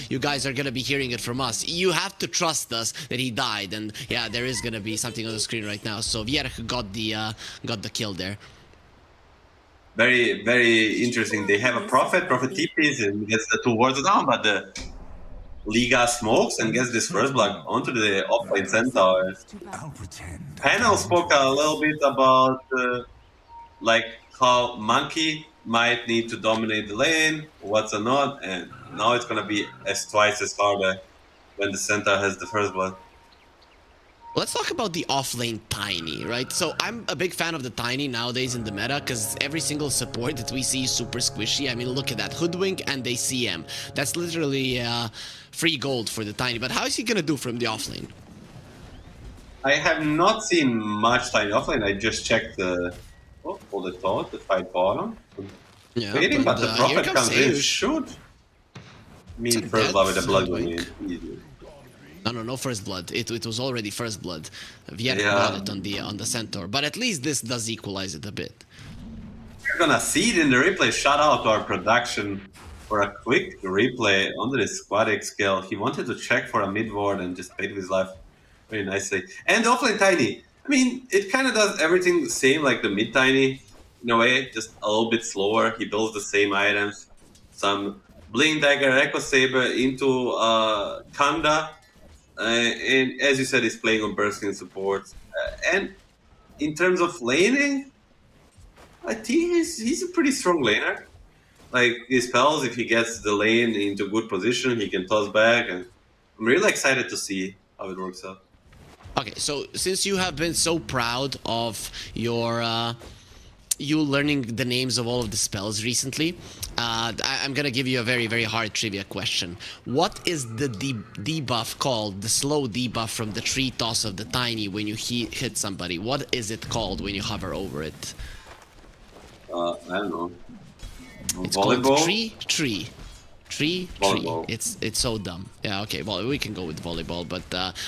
you guys are gonna be hearing it from us. You have to trust us that he died, and yeah, there is gonna be something on the screen right now. So Vierch got the kill there. Very, very interesting. They have a Prophet TPs and gets the 2 wards down, but the Liga smokes and gets this first blood onto the offlane centaur. Panel spoke a little bit about like how Monkey might need to dominate the lane, what's or not, and now it's gonna be twice as harder when the centaur has the first blood. Let's talk about the offlane Tiny, right? So I'm a big fan of the Tiny nowadays in the meta because every single support that we see is super squishy. I mean, look at that. Hoodwink and they CM. That's literally free gold for the Tiny. But how is he going to do from the offlane? I have not seen much Tiny offlane. I just checked the fight bottom. Yeah, waiting, but the Prophet comes in. Should mean first blood with the blood going in. No first blood. It was already first blood. Vierch got it on the centaur, but at least this does equalize it a bit. We're gonna see it in the replay. Shout out to our production for a quick replay under the squad X skill. He wanted to check for a mid ward and just paid with his life very nicely. And offlane Tiny. I mean, it kind of does everything the same like the mid Tiny in a way, just a little bit slower. He builds the same items, some Bling Dagger, Echo Saber into Kanda. And as you said, he's playing on bursting support. And in terms of laning, I think he's a pretty strong laner. Like his spells, if he gets the lane into good position, he can toss back. And I'm really excited to see how it works out. Okay, so since you have been so proud of your you learning the names of all of the spells recently, I'm gonna give you a very, very hard trivia question. What is the debuff called, the slow debuff from the tree toss of the Tiny when you hit somebody? What is it called when you hover over it? I don't know. It's Volleyball? called tree. Volleyball. It's so dumb. Yeah, okay, well, we can go with volleyball, but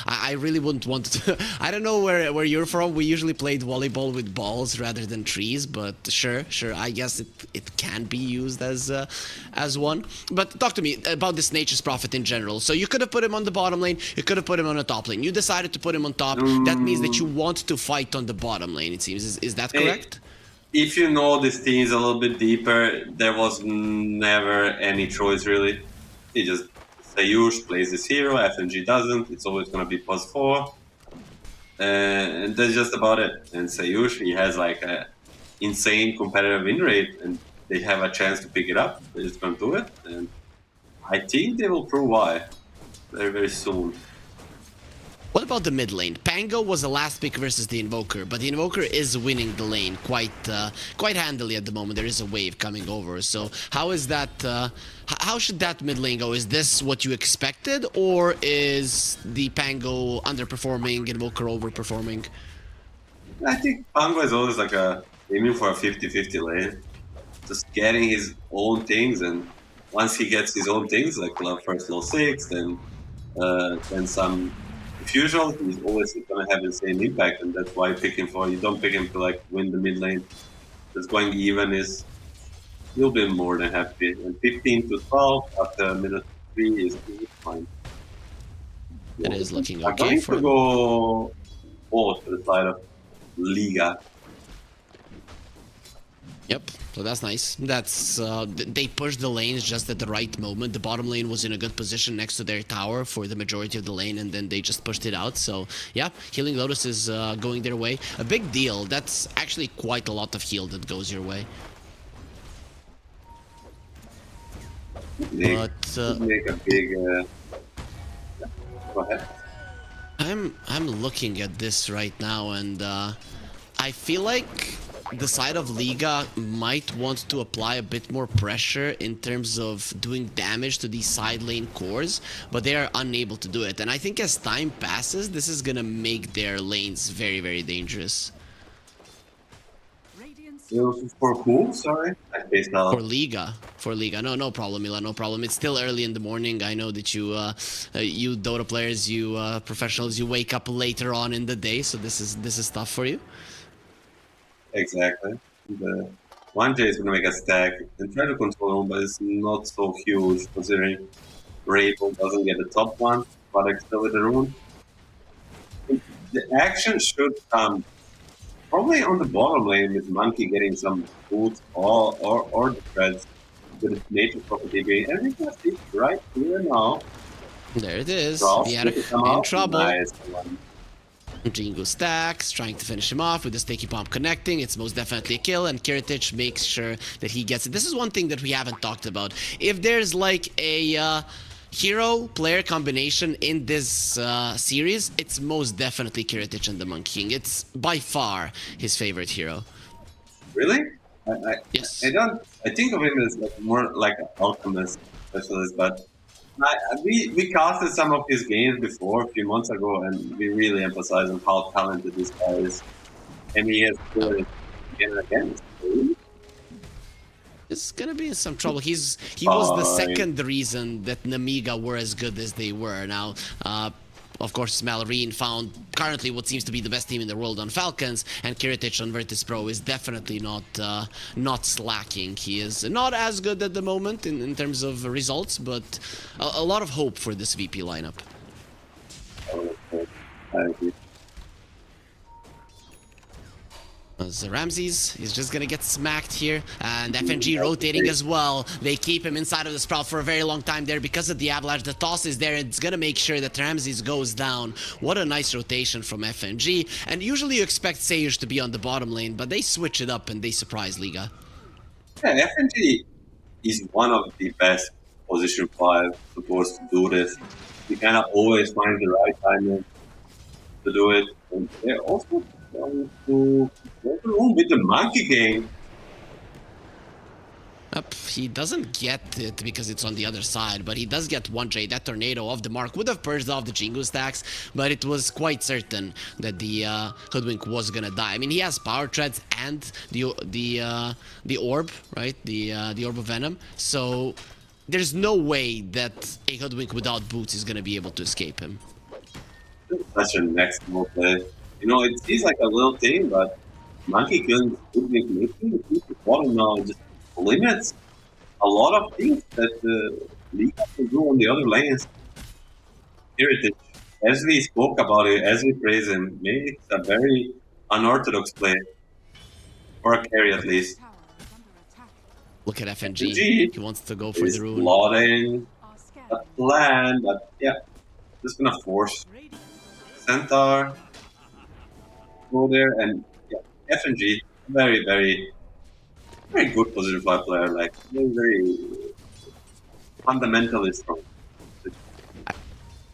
I really wouldn't want to. I don't know where you're from. We usually played volleyball with balls rather than trees, but sure, I guess it can be used as one. But talk to me about this Nature's Prophet in general. So you could have put him on the bottom lane, you could have put him on the top lane. You decided to put him on top. That means that you want to fight on the bottom lane, it seems. Is that correct? If you know these teams a little bit deeper, there was never any choice really. He just Sayush plays this hero, L1GA doesn't. It's always gonna be +4, and that's just about it. And Sayush, he has like a insane competitive win rate, and they have a chance to pick it up. They're just gonna do it, and I think they will prove why very, very soon. What about the mid lane? Pango was the last pick versus the Invoker, but the Invoker is winning the lane quite handily at the moment. There is a wave coming over. So how is that? How should that mid lane go? Is this what you expected, or is the Pango underperforming, Invoker overperforming? I think Pango is always like aiming for a 50-50 lane, just getting his own things, and once he gets his own things, like first level 6, then some fusion, he's always gonna have the same impact, and that's why you don't pick him to like win the mid lane. Just going even is you'll be more than happy. And 15 to 12 after minute 3 is fine. It is looking okay. I'm going to go both to the side of Liga. Yep, so that's nice. That's they pushed the lanes just at the right moment. The bottom lane was in a good position next to their tower for the majority of the lane, and then they just pushed it out. So yeah, Healing Lotus is going their way. A big deal. That's actually quite a lot of heal that goes your way. Make a big. Go ahead. I'm looking at this right now, and I feel like the side of Liga might want to apply a bit more pressure in terms of doing damage to these side lane cores, but they are unable to do it. And I think as time passes, this is gonna make their lanes very, very dangerous. For who? Sorry? For Liga. No problem, Mila, no problem. It's still early in the morning. I know that you Dota players, you professionals, you wake up later on in the day, so this is tough for you. Exactly. The 1J is gonna make a stack and try to control him, but it's not so huge considering Rabel doesn't get the top one, but still with the rune. The action should come probably on the bottom lane with Monkey getting some boots or the threads with the nature property gain. And we can see it right here now. There it is. Frost Vierk with the in trouble. Nice one. Jingo stacks, trying to finish him off with the sticky bomb connecting. It's most definitely a kill, and Kiritich makes sure that he gets it. This is one thing that we haven't talked about. If there's like a hero player combination in this series, it's most definitely Kiritich and the Monkey King. It's by far his favorite hero. Really? Yes. I think of him as like more like an alchemist specialist, but we casted some of his games before a few months ago, and we really emphasize on how talented this guy is. And he has played it again and again. Is gonna be in some trouble. He was the second reason that Namiga were as good as they were. Now, of course, Malorine found currently what seems to be the best team in the world on Falcons, and Kiritich on Virtus.pro is definitely not slacking. He is not as good at the moment in terms of results, but a lot of hope for this VP lineup. I agree. As Ramses is just gonna get smacked here, and FNG rotating as well. They keep him inside of the Sprout for a very long time there because of the avalanche. The toss is there, it's gonna make sure that Ramses goes down. What a nice rotation from FNG. And usually you expect Sayers to be on the bottom lane, but they switch it up and they surprise Liga. Yeah, FNG is one of the best position 5 supposed to do this. He kind of always finds the right timing to do it. And they're also going to go room with the Monkey King. He doesn't get it because it's on the other side, but he does get L1GA. That tornado of the mark would have purged off the Jingu stacks, but it was quite certain that the Hoodwink was gonna die. I mean, he has power treads and the orb, right? The orb of venom. So there's no way that a Hoodwink without boots is gonna be able to escape him. That's your next move play. You know, it seems like a little thing, but Monkey King Hoodwink making the bottom now just limits a lot of things that the League can do on the other lanes. Heritage, as we spoke about it, as we praise him, maybe it's a very unorthodox play. Or a carry at least. Look at FNG. He wants to go for the rune. Plotting a plan, but yeah, just gonna force Centaur go there, and yeah, FNG, very, very good position 5 player, like very fundamentally strong.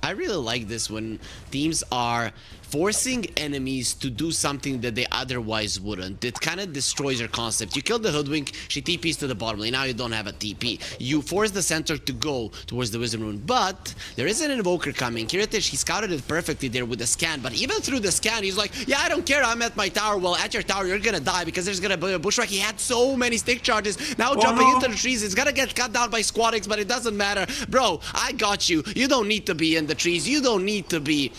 I really like this when teams are forcing enemies to do something that they otherwise wouldn't. It kind of destroys your concept. You kill the Hoodwink, she TPs to the bottom lane, now you don't have a TP. You force the center to go towards the Wisdom Rune, but there is an Invoker coming. Kiritich, he scouted it perfectly there with the scan, but even through the scan, he's like, yeah, I don't care, I'm at my tower. Well, at your tower, you're gonna die because there's gonna be a bushwhack. He had so many stick charges. Now jumping into the trees, it's gonna get cut down by Squadix, but it doesn't matter. Bro, I got you. You don't need to be in the trees. You don't need to be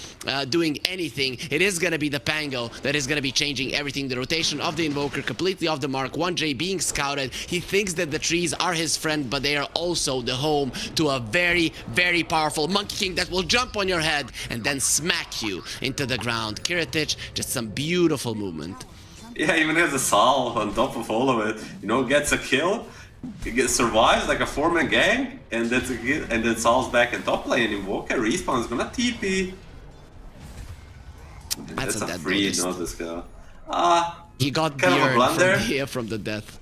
doing anything. It is going to be the Pango that is going to be changing everything. The rotation of the Invoker completely off the mark. L1GA being scouted. He thinks that the trees are his friend, but they are also the home to a very, very powerful Monkey King that will jump on your head and then smack you into the ground. Kiritich, just some beautiful movement. Yeah, even has a Sal on top of all of it. You know, gets a kill. He survives like a 4-man gang, and that's a kill, and then Sal's back in top lane. Invoker respawns, gonna TP. That's a free, no, this guy. He got kind of a blunder from the death.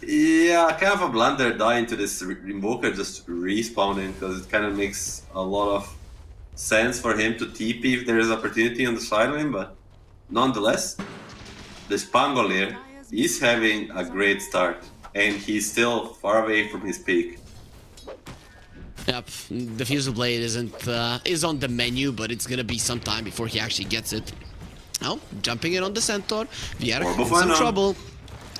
Yeah, kind of a blunder dying to this Invoker just respawning, because it kind of makes a lot of sense for him to TP if there is opportunity on the side lane, but nonetheless, this Pangolier is having a great start, and he's still far away from his peak. Yep, the Fusel Blade is on the menu, but it's gonna be some time before he actually gets it. Oh, jumping in on the Centaur. Vierk in some trouble.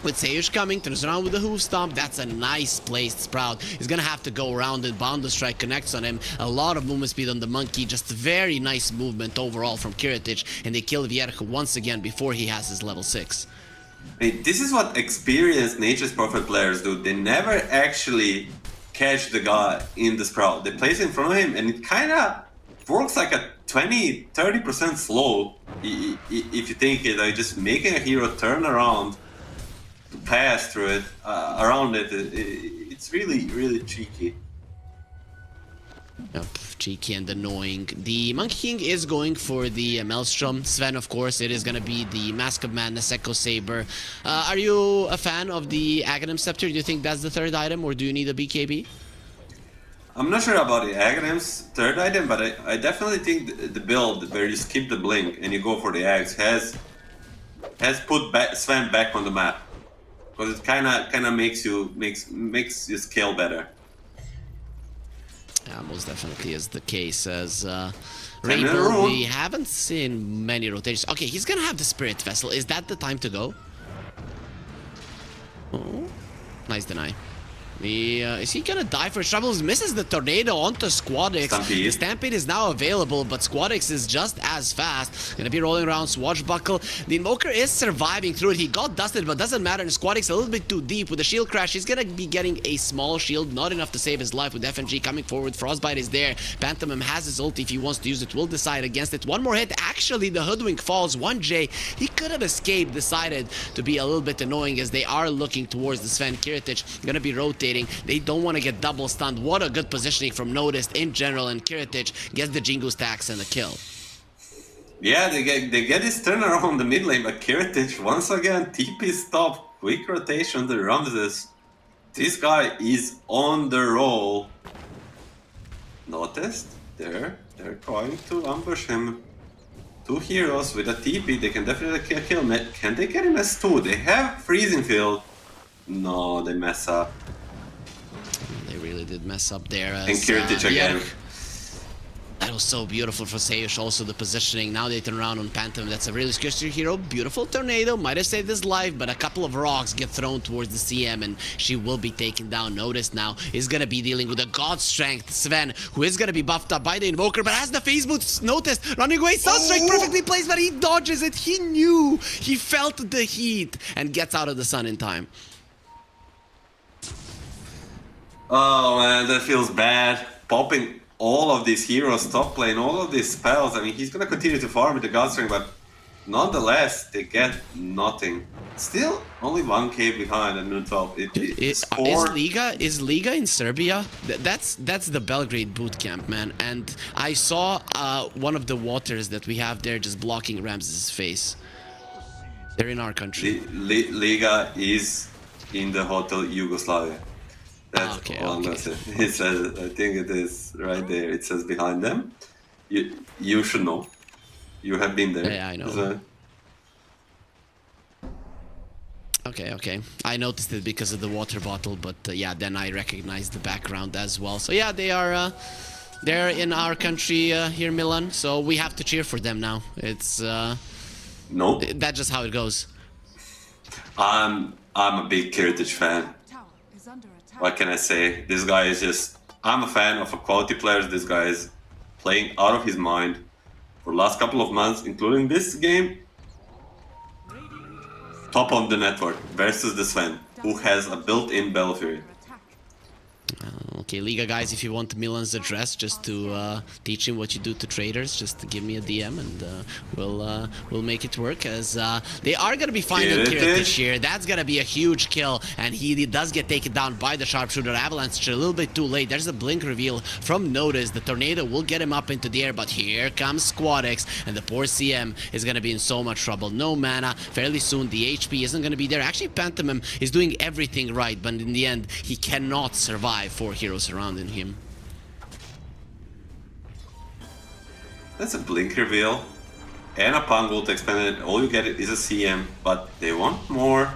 With Sayers coming, turns around with the hoof stomp. That's a nice placed Sprout. He's gonna have to go around it. Boundless Strike connects on him. A lot of movement speed on the Monkey. Just very nice movement overall from Kiritich. And they kill Vierk once again before he has his level 6. Hey, this is what experienced Nature's Prophet players do. They never actually catch the guy in the Sprout. They place in front of him, and it kind of works like a 20-30% slow. If you think it, like just making a hero turn around to pass through it, around it, it's really, really cheeky. Yep, cheeky and annoying. The Monkey King is going for the Maelstrom. Sven, of course, it is going to be the Mask of Madness Echo Saber. Are you a fan of the Aghanim Scepter? Do you think that's the third item, or do you need a BKB? I'm not sure about the Aghanim's third item, but I definitely think the build where you skip the blink and you go for the Axe has put Sven back on the map, because it kind of makes you scale better. Yeah, most definitely is the case. As Rainbow, we haven't seen many rotations. Okay, he's gonna have the Spirit Vessel. Is that the time to go? Oh, nice deny. Is he gonna die for troubles? Misses the tornado onto Squadix. The Stampede is now available, but Squadix is just as fast. Gonna be rolling around Swashbuckle. The Invoker is surviving through it. He got dusted, but doesn't matter. And Squadix a little bit too deep with the shield crash. He's gonna be getting a small shield, not enough to save his life. With FNG coming forward, Frostbite is there. Pantomim has his ult if he wants to use it. Will decide against it. One more hit. Actually, the Hoodwink falls. L1GA, he could have escaped. Decided to be a little bit annoying as they are looking towards the Sven. Kiritich gonna be rotating. They don't want to get double stunned. What a good positioning from Noticed in general, and Kiritich gets the Jingu stacks and the kill. Yeah, they get this turnaround on the mid lane, but Kiritich once again TP stop, quick rotation to Ramses. This guy is on the roll. Noticed? They're going to ambush him. Two heroes with a TP, they can definitely kill him. Can they get him as 2? They have freezing field. No, they mess up. They really did mess up there. As, and Kiritich again. That was so beautiful for Seyush, also the positioning. Now they turn around on Pantomim. That's a really sketchy hero. Beautiful tornado. Might have saved his life, but a couple of rocks get thrown towards the CM, and she will be taken down. Notice now is going to be dealing with a God Strength Sven, who is going to be buffed up by the Invoker, but has the phase boots. Noticed running away. Sunstrike perfectly placed, but he dodges it. He knew. He felt the heat and gets out of the sun in time. Oh man, that feels bad. Popping all of these heroes, top lane, all of these spells. I mean, he's gonna continue to farm with the Godstring, but nonetheless, they get nothing. Still, only 1k behind at noon 12. Is Liga in Serbia? That's the Belgrade boot camp, man. And I saw one of the waters that we have there just blocking Ramses' face. They're in our country. Liga is in the Hotel Yugoslavia. That's all I'm gonna say. It says, I think it is right there. It says behind them. You should know. You have been there. Yeah, I know. So, Okay. I noticed it because of the water bottle, but yeah, then I recognized the background as well. So yeah, they're in our country here, Milan. So we have to cheer for them now. It's no. That's just how it goes. I'm a big Kiritich fan. What can I say? This guy is just... I'm a fan of a quality players. This guy is playing out of his mind for the last couple of months, including this game. Top of the network versus the Sven, who has a built-in Belfry. Okay, Liga guys, if you want Milan's address just to teach him what you do to traders, just give me a DM and we'll make it work, as they are gonna be finding Kiritich here. That's gonna be a huge kill, and he does get taken down by the sharpshooter. Avalanche a little bit too late. There's a blink reveal from Notice. The tornado will get him up into the air, but here comes Squadix, and the poor CM is gonna be in so much trouble. No mana. Fairly soon the HP isn't gonna be there. Actually, Pantomim is doing everything right, but in the end he cannot survive 4 heroes surrounding him. That's a blink reveal and a Pangol to expand it. All you get is a CM, but they want more.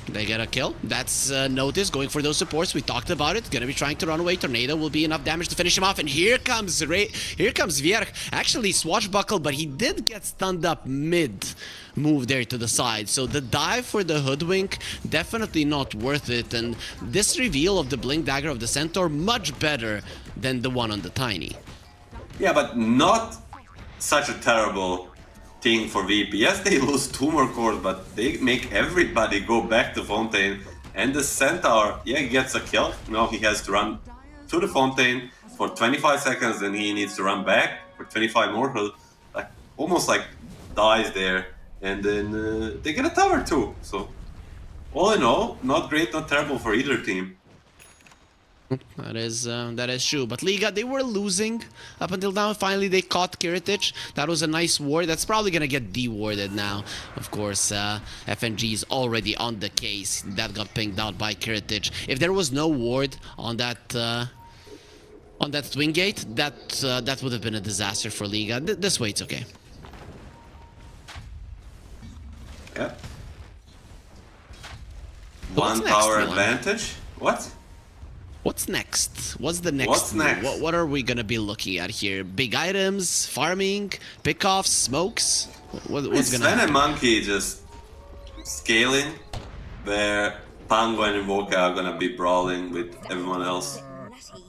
They get a kill. That's Notice going for those supports. We talked about it. Gonna be trying to run away. Tornado will be enough damage to finish him off. And here comes Vierk. Actually swashbuckle, but he did get stunned up mid move there to the side. So the dive for the Hoodwink, definitely not worth it. And this reveal of the Blink Dagger of the Centaur, much better than the one on the Tiny. Yeah, but not such a terrible thing for VP. Yes, they lose 2 more cores, but they make everybody go back to Fontaine And the Centaur, yeah, he gets a kill. Now he has to run to the fountain for 25 seconds, then he needs to run back for 25 more. So, like, almost like dies there. And then they get a tower too. So, all in all, not great, not terrible for either team. That is true. But Liga, they were losing up until now. Finally, they caught Kiritic. That was a nice ward. That's probably gonna get dewarded now. Of course, FNG is already on the case. That got pinged out by Kiritic. If there was no ward on that swing gate, that would have been a disaster for Liga. This way, it's okay. Yeah. So One tower advantage. What? What's next? What's the next? What's next? What are we gonna be looking at here? Big items, farming, pickoffs, smokes. What's gonna Sven happen? and Monkey just scaling, where Pango and Invoker are gonna be brawling with everyone else.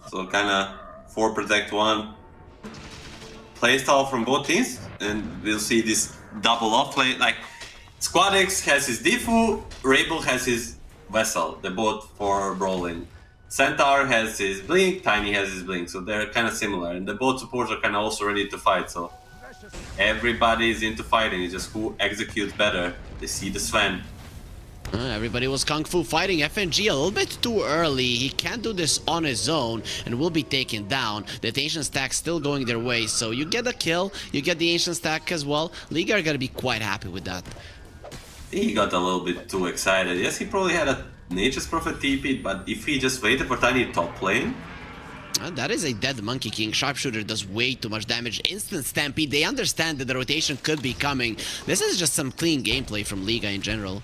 So kinda 4 protect 1 playstyle from both teams, and we'll see this double off play. Like Squad X has his Difu, Rabel has his Vessel. They're both for brawling. Centaur has his Blink, Tiny has his Blink, so they're kind of similar. And the both supports are kind of also ready to fight, so everybody's into fighting. It's just who executes better. They see the Sven. Everybody was kung fu fighting FNG a little bit too early. He can't do this on his own and will be taken down. The ancient stack still going their way, so you get a kill, you get the ancient stack as well. Liga are gonna be quite happy with that. He got a little bit too excited. Yes, he probably had a Nature's Prophet TP, but if he just waited for Tiny top lane... That is a dead Monkey King. Sharpshooter does way too much damage. Instant Stampede. They understand that the rotation could be coming. This is just some clean gameplay from Liga in general.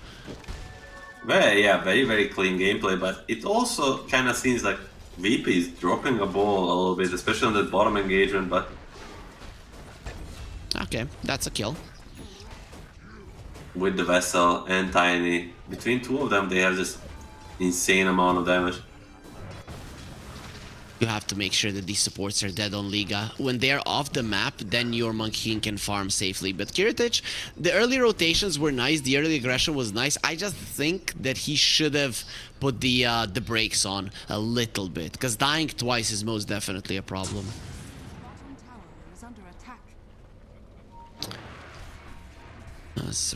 Well, yeah, very, very clean gameplay, but it also kind of seems like VP is dropping a ball a little bit, especially on the bottom engagement, but... Okay, that's a kill. With the Vessel and Tiny, between two of them, they have this insane amount of damage. You have to make sure that these supports are dead on Liga. When they're off the map, then your Monkey King can farm safely. But Kiritic, the early rotations were nice, the early aggression was nice. I just think that he should have put the brakes on a little bit, because dying twice is most definitely a problem.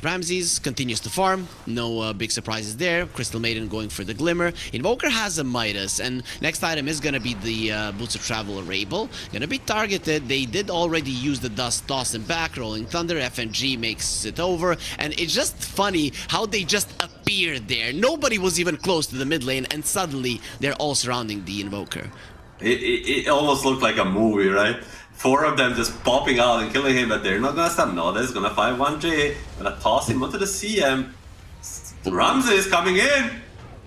Ramses continues to farm, no big surprises there. Crystal Maiden going for the Glimmer. Invoker has a Midas, and next item is gonna be the Boots of Travel Rabel. Gonna be targeted. They did already use the Dust Toss and back. Rolling Thunder, FNG makes it over, and it's just funny how they just appeared there. Nobody was even close to the mid lane, and suddenly they're all surrounding the Invoker. It almost looked like a movie, right? 4 of them just popping out and killing him, but they're not gonna stop. No, they're gonna find L1GA, gonna toss him onto the CM. Ramsey is coming in!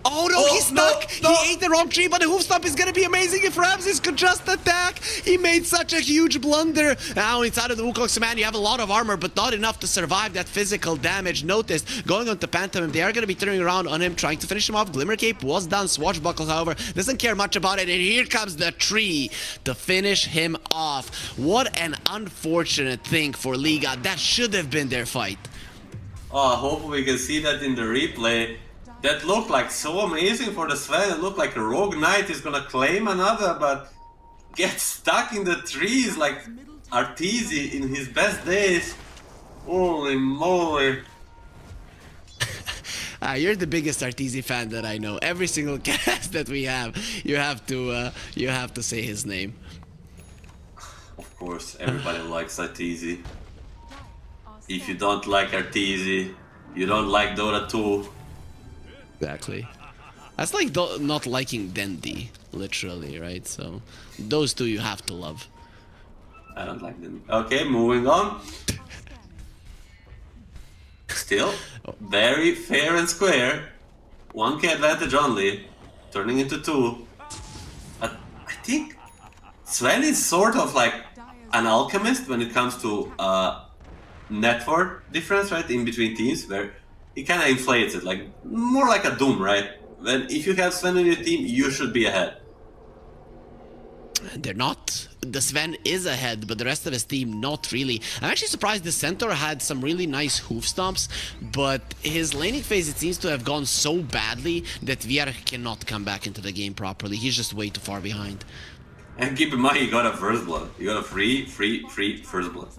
Oh no, he's stuck! No. He ate the wrong tree, but the hoof stomp is gonna be amazing if Ramses could just attack! He made such a huge blunder! Now inside of the Wukong's command, you have a lot of armor, but not enough to survive that physical damage. Notice, going on to Pantomime, they are gonna be turning around on him, trying to finish him off. Glimmer Cape was done. Swashbuckle, however, doesn't care much about it, and here comes the tree to finish him off. What an unfortunate thing for Liga. That should have been their fight. Oh, I hope we can see that in the replay. That looked like so amazing for the Sven. It looked like a Rogue Knight is gonna claim another, but gets stuck in the trees like Arteezy in his best days. Holy moly. You're the biggest Arteezy fan that I know. Every single cast that we have, you have to say his name. Of course, everybody likes Arteezy. If you don't like Arteezy, you don't like Dota 2. Exactly. That's like not liking Dendi, literally, right? So those two you have to love. I don't like them. Okay, moving on. Still, very fair and square. 1k advantage only, turning into 2. I think Sven is sort of like an alchemist when it comes to network difference, right? In between teams, where he kind of inflates it, like more like a Doom, right? When if you have Sven on your team, you should be ahead. They're not. The Sven is ahead, but the rest of his team not really. I'm actually surprised the Centaur had some really nice hoof stomps, but his laning phase, it seems to have gone so badly that VR cannot come back into the game properly. He's just way too far behind. And keep in mind, he got a first blood. He got a free first blood.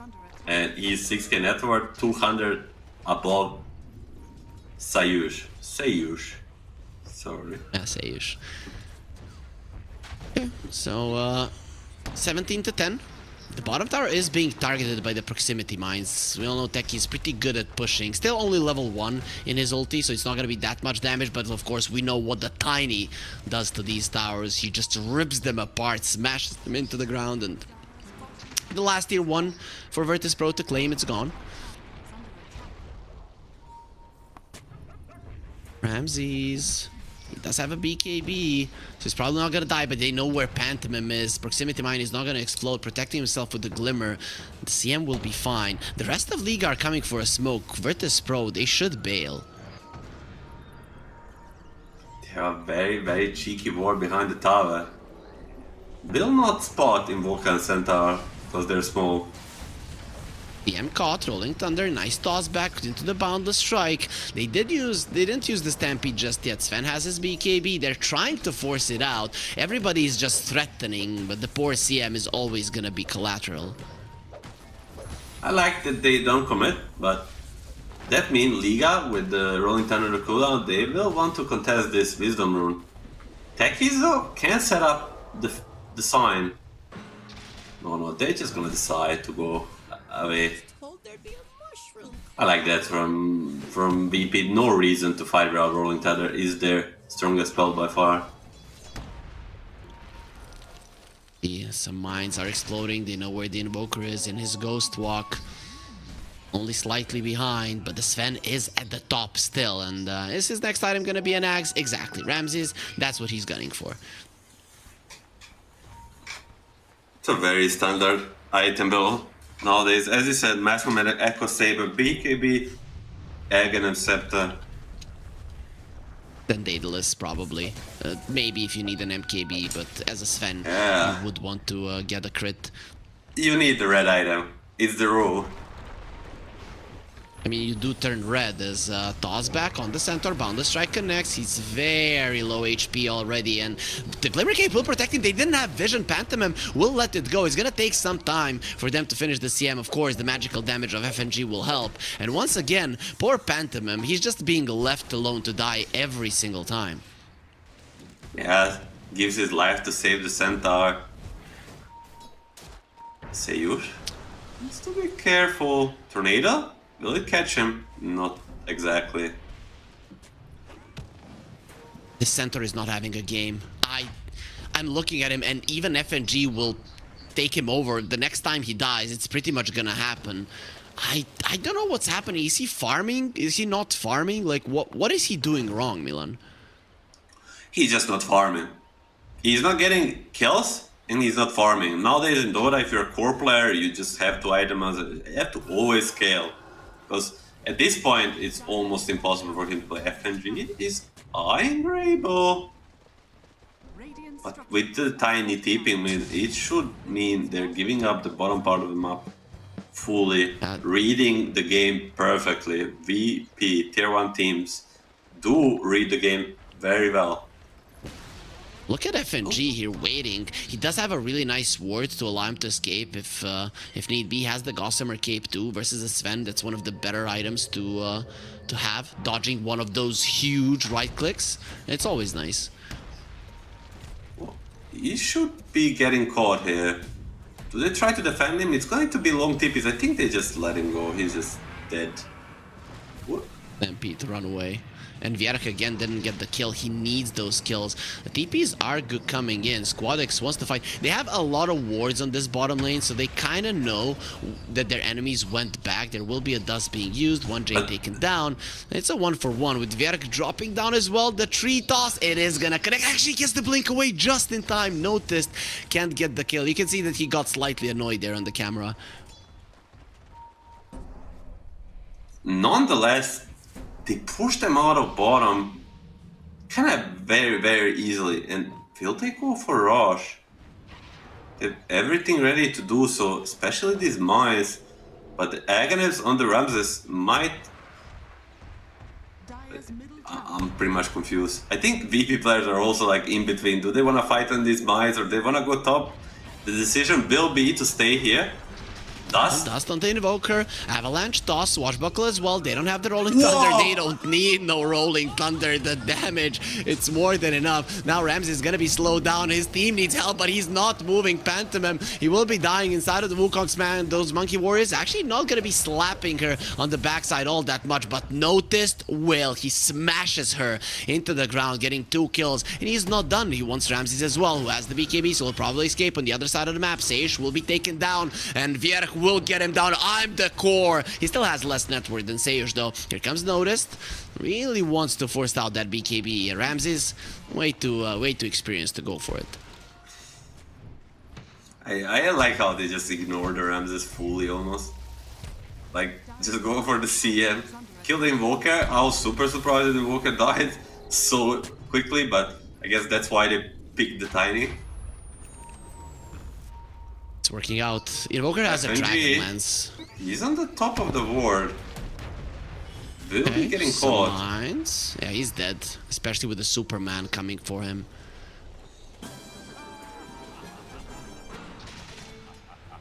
And he's 6k net worth, 200 above Sayush. Sorry. Yeah, Sayush. Okay, so 17 to 10. The bottom tower is being targeted by the proximity mines. We all know Techi's pretty good at pushing. Still only level 1 in his ulti, so it's not going to be that much damage. But of course, we know what the Tiny does to these towers. He just rips them apart, smashes them into the ground. And the last tier 1 for Virtus.pro to claim, it's gone. Ramses. He does have a BKB, so he's probably not gonna die, but they know where Pantomime is. Proximity Mine is not gonna explode, protecting himself with the Glimmer. The CM will be fine. The rest of League are coming for a smoke. Virtus.pro, they should bail. They have a very cheeky ward behind the tower. Will not spot Invoker and Centaur because they're small. CM caught, Rolling Thunder, nice toss back into the Boundless Strike. They didn't use the Stampede just yet. Sven has his BKB, they're trying to force it out. Everybody is just threatening, but the poor CM is always gonna be collateral. I like that they don't commit, but that means Liga with the Rolling Thunder cooldown, they will want to contest this Wisdom Rune. Techies though can set up the sign. No, they're just gonna decide to go away. I like that from VP. No reason to fight without Rolling Tether is their strongest spell by far. Yeah, some mines are exploding. They know where the Invoker is in his Ghost Walk. Only slightly behind, but the Sven is at the top still. And is his next item gonna be an axe? Exactly. Ramses, that's what he's gunning for. It's a very standard item build nowadays. As you said, maximum Echo Saber, BKB, Aghanim Scepter. Then Daedalus, probably. Maybe if you need an MKB, but as a Sven, Yeah. you would want to get a crit. You need the red item. It's the rule. I mean, you do turn red as Toss back on the Centaur. Boundless Strike connects. He's very low HP already, and the Glimmer Cape will protect him. They didn't have vision. Pantomime will let it go. It's gonna take some time for them to finish the CM. Of course, the magical damage of FNG will help. And once again, poor Pantomime, he's just being left alone to die every single time. Yeah, gives his life to save the Centaur. Sayush needs to be careful. Tornado? Will it catch him? Not exactly. This Centaur is not having a game. I'm looking at him, and even FNG will take him over. The next time he dies, it's pretty much gonna happen. I don't know what's happening. Is he farming? Is he not farming? Like, what is he doing wrong, Milan? He's just not farming. He's not getting kills, and he's not farming. Nowadays in Dota, if you're a core player, you just have to itemize it. You have to always scale. Because at this point, it's almost impossible for him to play FNG. He's eyeing Rainbow. But with the tiny tipping mid, it should mean they're giving up the bottom part of the map fully, reading the game perfectly. VP, tier 1 teams do read the game very well. Look at FNG here waiting. He does have a really nice ward to allow him to escape if need be. He has the Gossamer Cape too versus a Sven. That's one of the better items to have. Dodging one of those huge right clicks. It's always nice. He should be getting caught here. Do they try to defend him? It's going to be long TPs. I think they just let him go. He's just dead. What? MP to run away. And Vierk again didn't get the kill. He needs those kills. The TPs are good coming in. SquadX wants to fight. They have a lot of wards on this bottom lane, so they kind of know that their enemies went back. There will be a dust being used. 1J taken down. It's a 1-for-1 with Vierk dropping down as well. The tree toss, it is gonna connect. Actually gets the blink away just in time. Noticed. Can't get the kill. You can see that he got slightly annoyed there on the camera. Nonetheless, they push them out of bottom kind of very easily. And will they go for Rush? They have everything ready to do so, especially these mines. But the Aghanim's on the Ramses might... I'm pretty much confused. I think VP players are also like in between. Do they want to fight on these mines or they want to go top? The decision will be to stay here. Dust on the Invoker, Avalanche, Toss, Swashbuckle as well. They don't have the Rolling Thunder. They don't need no Rolling Thunder. The damage, it's more than enough. Now Ramsey is gonna be slowed down. His team needs help, but he's not moving. Pantomime, he will be dying inside of the Wukong's man. Those Monkey Warriors actually not gonna be slapping her on the backside all that much, but Noticed will. He smashes her into the ground, getting 2 kills, and he's not done. He wants Ramses as well, who has the BKB, so will probably escape on the other side of the map. Sage will be taken down, and Vierk will get him down. I'm the core. He still has less net worth than Sayers though. Here comes Noticed. Really wants to force out that BKB. Ramses, way too experienced to go for it. I like how they just ignore the Ramses fully almost. Like, just go for the CM. Kill the Invoker. I was super surprised the Invoker died so quickly, but I guess that's why they picked the Tiny. It's working out. Invoker has a Dragon Lance. He's on the top of the ward. Will be getting caught. Mines. Yeah, he's dead. Especially with the Superman coming for him.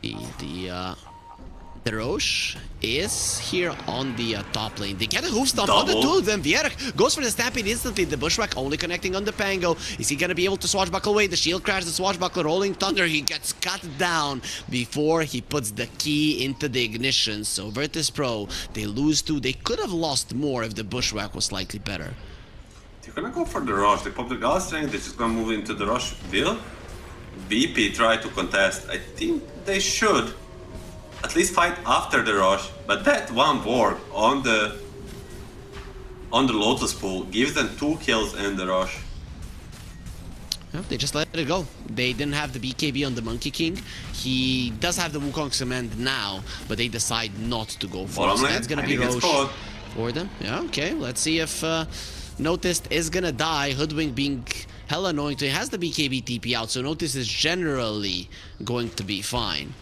The Roche is here on the top lane. They get a hoof stomp on the two of them. Vierk goes for the stampede instantly. The Bushwhack only connecting on the Pango. Is he gonna be able to swashbuckle away? The shield crash, the swashbuckle, Rolling Thunder. He gets cut down before he puts the key into the ignition. So Virtus.pro, they lose 2. They could have lost more if the Bushwhack was slightly better. They're gonna go for the rush. They pop the gas tank. They're just gonna move into the rush. Will VP try to contest? I think they should at least fight after the rush, but that one ward on the Lotus pool gives them 2 kills in the rush. Yeah, they just let it go. They didn't have the BKB on the Monkey King. He does have the Wukong's command now, but they decide not to go for it. So that's gonna be Roche for them. Yeah, okay. Let's see if Noticed is gonna die. Hoodwink being hella annoying to him. He has the BKB TP out, so Noticed is generally going to be fine.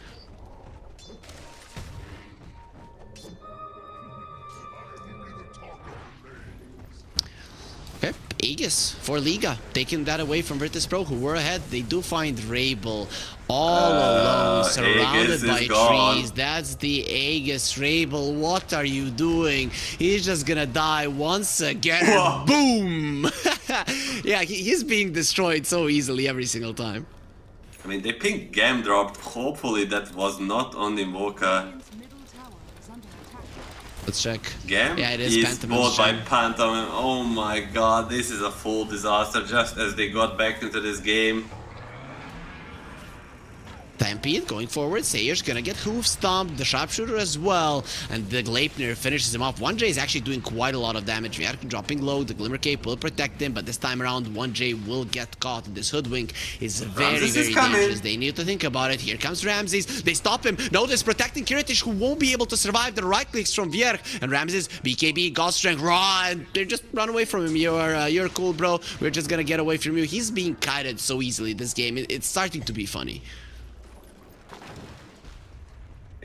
Okay, Aegis for Liga, taking that away from Virtus.pro, who were ahead. They do find Rabel all alone, surrounded by trees. That's the Aegis. Rabel, what are you doing? He's just gonna die once again. Whoa. Boom! Yeah, he's being destroyed so easily every single time. I mean, they pinged Gam dropped. Hopefully that was not on the Invoker. Let's check. Gam yeah, it is bought by Pantomime. Oh my god, this is a full disaster just as they got back into this game. Stampede going forward. Sayer's gonna get hoof stomped. The sharpshooter as well. And the Gleipnir finishes him off. 1J is actually doing quite a lot of damage. We are dropping low. The Glimmer Cape will protect him, but this time around 1J will get caught. This Hoodwink is very dangerous. They need to think about it. Here comes Ramses. They stop him. Notice protecting Kiritish, who won't be able to survive the right clicks from Vierk. And Ramses, BKB, God Strength, Raw, and they just run away from him. You're cool, bro. We're just gonna get away from you. He's being kited so easily this game. It's starting to be funny.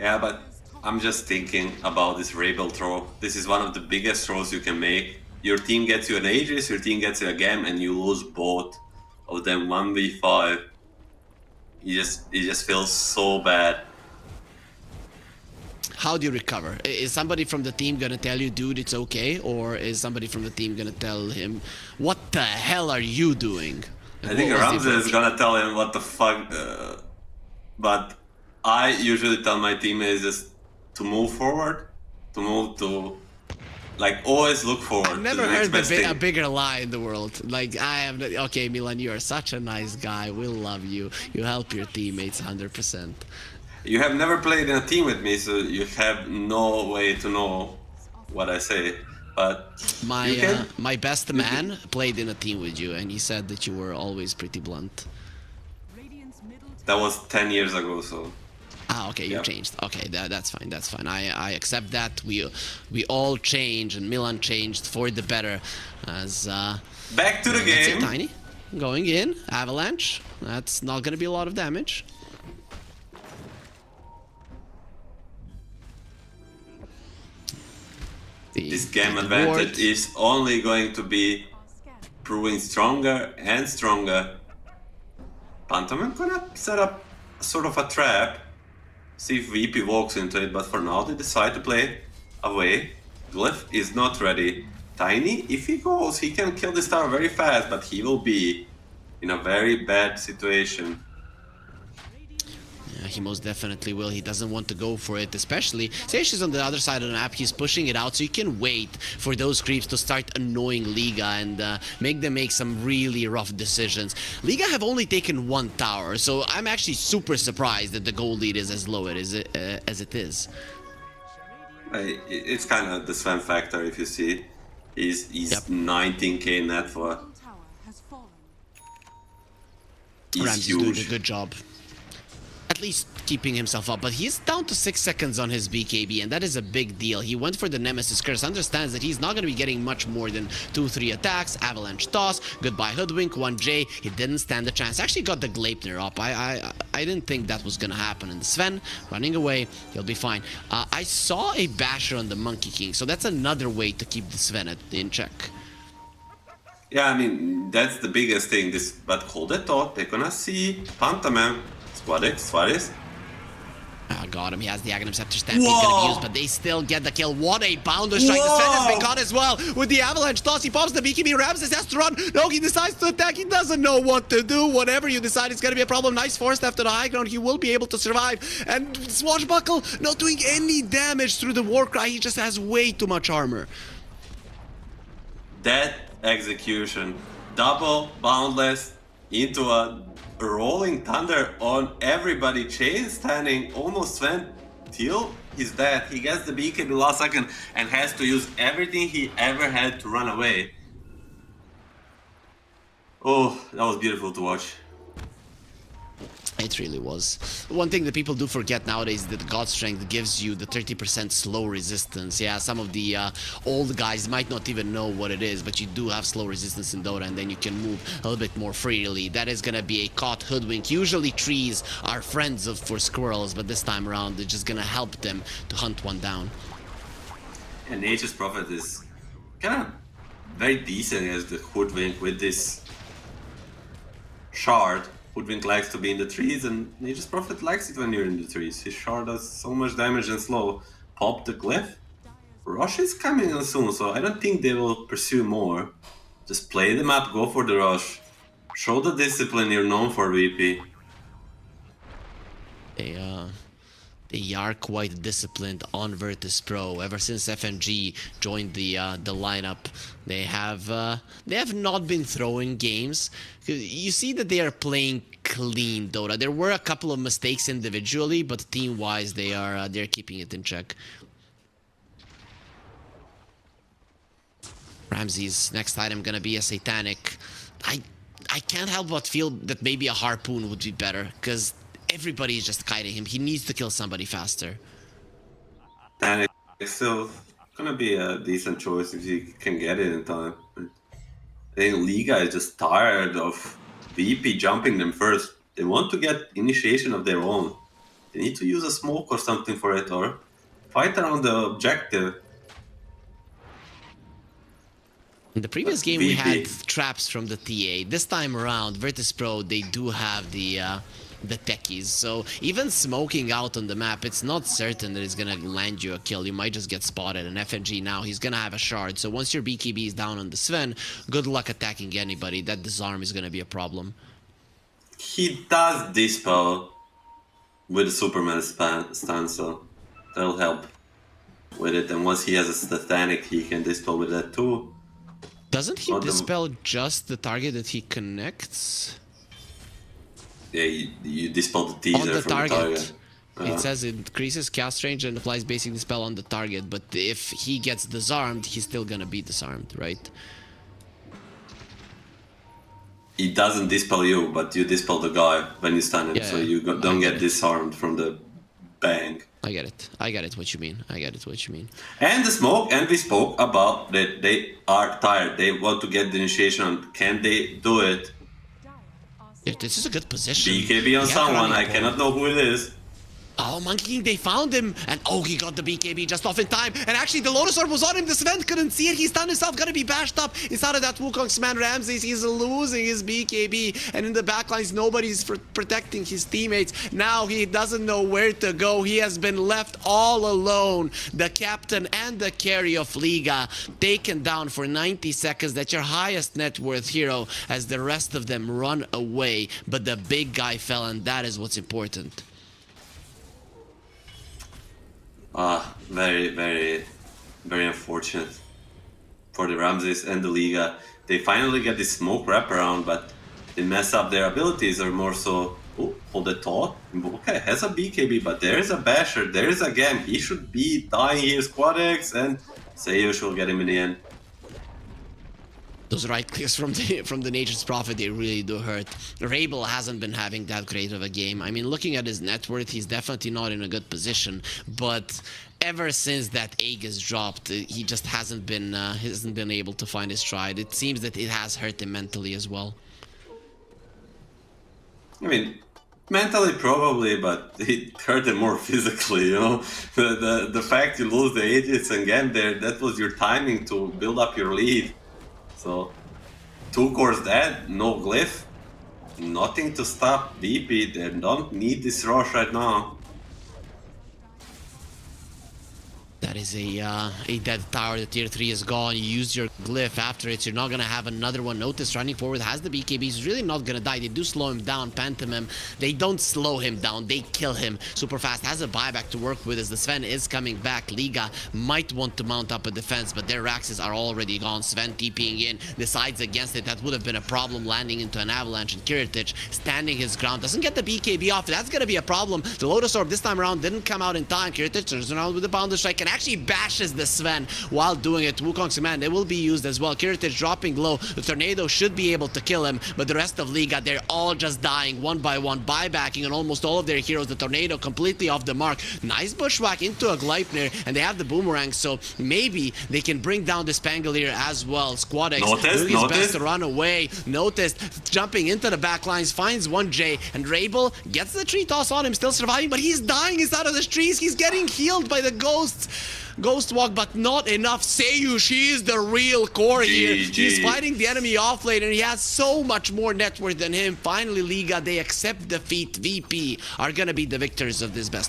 Yeah, but I'm just thinking about this Rabel throw. This is one of the biggest throws you can make. Your team gets you an Aegis, your team gets you a Gem, and you lose both of them 1v5. It just feels so bad. How do you recover? Is somebody from the team gonna tell you, dude, it's okay? Or is somebody from the team gonna tell him, what the hell are you doing? I think Ramses is gonna tell him what the fuck, but I usually tell my teammates just to move forward, like, always look forward. I've never heard a bigger lie in the world. Like, okay, Milan, you are such a nice guy. We'll love you. You help your teammates 100%. You have never played in a team with me, so you have no way to know what I say. But my best man played in a team with you, and he said that you were always pretty blunt. That was 10 years ago, so... Ah, okay, you changed. Okay, that's fine, that's fine. I accept that. We all change, and Milan changed for the better. As back to the game. Tiny going in, Avalanche. That's not gonna be a lot of damage. this game the advantage ward. is only going to be proving stronger and stronger. Pantomime gonna set up sort of a trap, see if VP walks into it, but for now they decide to play away. Glyph is not ready. Tiny, if he goes, he can kill this tower very fast, but he will be in a very bad situation. Yeah, he most definitely will. He doesn't want to go for it, especially Sage is on the other side of the map. He's pushing it out, so you can wait for those creeps to start annoying Liga and make them make some really rough decisions. Liga have only taken one tower, so I'm actually super surprised that the gold lead is as low as it is. It's kind of the Sven factor, if you see. He's Yep. 19k net for. He's Ramsey's doing a huge. good job. At least keeping himself up, but he's down to 6 seconds on his BKB, and that is a big deal. He went for the Nemesis Curse, understands that he's not going to be getting much more than 2-3 attacks. Avalanche Toss, goodbye Hoodwink, L1GA. He didn't stand a chance. Actually got the Gleipnir up. I didn't think that was going to happen. And Sven running away, he'll be fine. I saw a Basher on the Monkey King, so that's another way to keep the Sven in check. Yeah, I mean, that's the biggest thing. But hold that thought, they're gonna see Pantomime. Suarez. Got him. He has the Aghanim Scepter Stamp he's gonna be used, but they still get the kill. What a Bounder strike. The Sven has been caught as well with the Avalanche Toss. He pops the BKB. Ramses has to run. No, he decides to attack. He doesn't know what to do. Whatever you decide, it's gonna be a problem. Nice force after the high ground. He will be able to survive. And Swashbuckle not doing any damage through the Warcry. He just has way too much armor. That execution. Double boundless into a rolling thunder on everybody. Chain standing almost went till he's dead. He gets the BKB last second and has to use everything he ever had to run away. Oh, that was beautiful to watch. It really was. One thing that people do forget nowadays is that God Strength gives you the 30% slow resistance. Yeah, some of the old guys might not even know what it is, but you do have slow resistance in Dota, and then you can move a little bit more freely. That is gonna be a caught Hoodwink. Usually trees are friends for squirrels, but this time around they're just gonna help them to hunt one down. And Nature's Prophet is kind of very decent as the Hoodwink with this shard. Hoodwink likes to be in the trees, and Nature's Prophet likes it when you're in the trees. His shard does so much damage and slow. Pop the Glyph. Rush is coming in soon, so I don't think they will pursue more. Just play the map, go for the rush. Show the discipline you're known for, VP. They are quite disciplined on Virtus.pro. Ever since FNG joined the lineup, they have not been throwing games. You see that they are playing clean Dota. There were a couple of mistakes individually, but team-wise, they're keeping it in check. Ramsey's next item gonna be a Satanic. I can't help but feel that maybe a Harpoon would be better, because everybody is just kiting him. He needs to kill somebody faster. And it's still gonna be a decent choice if you can get it in time. I think Liga is just tired of VP jumping them first. They want to get initiation of their own. They need to use a smoke or something for it, or fight around the objective. In the previous game, we had traps from the TA. This time around, Virtus.pro, they do have the techies. So even smoking out on the map, it's not certain that it's gonna land you a kill. You might just get spotted. And FNG now, he's gonna have a shard. So once your BKB is down on the Sven, good luck attacking anybody. That disarm is gonna be a problem. He does dispel with a Superman stance, so that'll help with it. And once he has a Satanic, he can dispel with that too. Doesn't he dispel just the target that he connects? Yeah, you dispel the teaser on the from target. the target. It says it increases cast range and applies basic dispel on the target, but if he gets disarmed, he's still gonna be disarmed, right? He doesn't dispel you, but you dispel the guy when you stand him, Yeah, so you don't get disarmed from the bang. I get it. I get it what you mean. I get it what you mean. And the smoke, and we spoke about that they are tired. They want to get the initiation on. Can they do it? Yeah, this is a good position. BKB on someone, I cannot know who it is. Oh, Monkey King, they found him. And oh, he got the BKB just off in time. And actually, the Lotus Orb was on him. The Sven couldn't see it. He stunned himself, gonna be bashed up inside of that Wukong's man Ramses. He's losing his BKB. And in the backlines, nobody's protecting his teammates. Now he doesn't know where to go. He has been left all alone. The captain and the carry of Liga taken down for 90 seconds. That's your highest net worth hero as the rest of them run away. But the big guy fell, and that is what's important. Very, very, very unfortunate for the Ramses and the Liga. They finally get this smoke wraparound, but they mess up their abilities, or more so. Oh, hold the thought. Okay, has a BKB, but there is a Basher, there is a Gam. He should be dying here, Squad X, and Seiyush will get him in the end. Those right clicks from the Nature's Prophet, they really do hurt. Rabel hasn't been having that great of a game. I mean, looking at his net worth, he's definitely not in a good position. But ever since that Aegis dropped, he just hasn't been able to find his stride. It seems that it has hurt him mentally as well. I mean, mentally probably, but it hurt him more physically, you know? The fact you lose the Aegis again there, that was your timing to build up your lead. So, 2 cores dead, no glyph, nothing to stop BP. They don't need this rush right now. That is a dead tower. The tier 3 is gone. You use your glyph after it. So you're not going to have another one. Notice running forward has the BKB. He's really not going to die. They do slow him down. Pantomime. They don't slow him down. They kill him super fast. Has a buyback to work with as the Sven is coming back. Liga might want to mount up a defense, but their Raxes are already gone. Sven TPing in. Decides against it. That would have been a problem landing into an avalanche. And Kiritich standing his ground. Doesn't get the BKB off. That's going to be a problem. The Lotus Orb this time around didn't come out in time. Kiritich turns around with the Boundless Strike and actually bashes the Sven while doing it. Wukong's command, it will be used as well. Kiritich dropping low. The Tornado should be able to kill him, but the rest of Liga, they're all just dying one by one, buybacking on almost all of their heroes. The Tornado completely off the mark. Nice bushwhack into a Gleipnir, and they have the Boomerang, so maybe they can bring down this Pangolier as well. Squad X doing his best to run away. Noticed jumping into the backlines, finds L1GA, and Rabel gets the tree toss on him, still surviving, but he's dying inside of the trees. He's getting healed by the ghosts. Ghost Walk, but not enough. Seiyush, he is the real core here. He's fighting the enemy off lane, and he has so much more net worth than him. Finally, Liga, they accept defeat. VP are gonna be the victors of this best.